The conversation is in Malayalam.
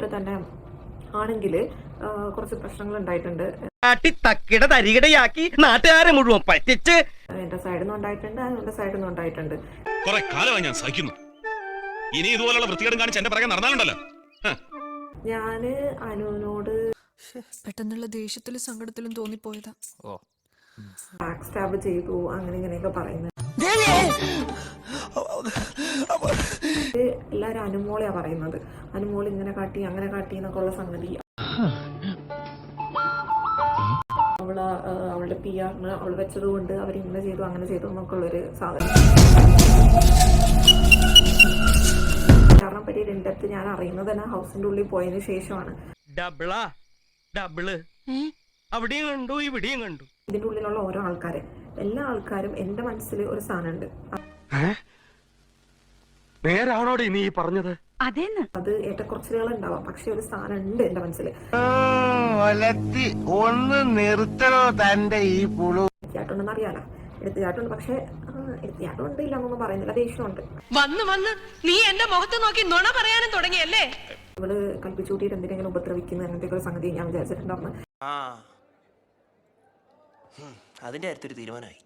തൊട്ട് തന്നെ ആണെങ്കിൽ കുറച്ച് പ്രശ്നങ്ങൾ ഉണ്ടായിട്ടുണ്ട്. നാട്ടുകാരെ മുഴുവൻ പറ്റിച്ച് എന്റെ സൈഡിൽ നിന്ന് ഉണ്ടായിട്ടുണ്ട്, അവന്റെ സൈഡിൽ നിന്ന് ഉണ്ടായിട്ടുണ്ട്. കുറെ കാലമായി ഞാൻ സഹിക്കുന്നു. ഇനി ഇതുപോലുള്ള വൃത്തികേടും കാണിച്ച് എന്റെ പിറകെ നടന്നാലുണ്ടല്ലോ. ഞാന് അനുവിനോട് പെട്ടെന്നുള്ള ദേഷ്യത്തിലും സങ്കടത്തിലും തോന്നിപ്പോയതാ. ബാക്ക് സ്റ്റാബ് ചെയ്തു അങ്ങനെ ഇങ്ങനെയൊക്കെ പറയുന്നത്. എല്ലാരും അനുമോളെയാ പറയുന്നത്. അനുമോൾ ഇങ്ങനെ കാട്ടി അങ്ങനെ കാട്ടി എന്നൊക്കെ ഉള്ള സംഗതി. അവളുടെ PR-ന് അവൾ വെച്ചത് കൊണ്ട് അവരിങ്ങനെ ചെയ്തു അങ്ങനെ ചെയ്തു എന്നൊക്കെ ഉള്ളൊരു സാധനം. കാരണം പറ്റിയ രണ്ടത്ത് ഞാൻ അറിയുന്നത് തന്നെ ഹൗസിന്റെ ഉള്ളിൽ പോയതിനു ശേഷമാണ്. അവിടെയും കണ്ടു ഇവിടെയും കണ്ടു. ഇതിന്റെ ഉള്ളിലുള്ള ഓരോ ആൾക്കാരെ എല്ലാ ആൾക്കാരും എന്റെ മനസ്സിൽ ഒരു സാധനമുണ്ട്. നേരാണോടെ നീ പറഞ്ഞത്? അത് ഏറ്റക്കുറച്ചിലുകൾ ഉണ്ടാവാം, പക്ഷെ ഒരു സ്ഥാനം ഉണ്ട് എന്റെ മനസ്സിൽ. ഒന്ന് നിർത്തണോ തന്റെ ഈ പുളു? എടുത്തിയാട്ടുണ്ടെന്ന് അറിയാലോ, എടുത്തിയാട്ടുണ്ട്. പക്ഷെ എടുത്തിയാട്ടുണ്ട് ഇല്ല എന്നൊന്നും പറയുന്നില്ല, ദേഷ്യമുണ്ട്. നീ എന്റെ മുഖത്ത് നോക്കി നുണ പറയാനും തുടങ്ങിയല്ലേ? ഇവള് കൽപ്പിച്ചൂട്ടിയിട്ട് എന്തിനെങ്കിലും ഉപദ്രവിക്കുന്ന അങ്ങനത്തെ ഒരു സംഗതി ഞാൻ വിചാരിച്ചിട്ടുണ്ടായിരുന്നു. അതിന്റെ കാര്യത്തൊരു തീരുമാനമായി.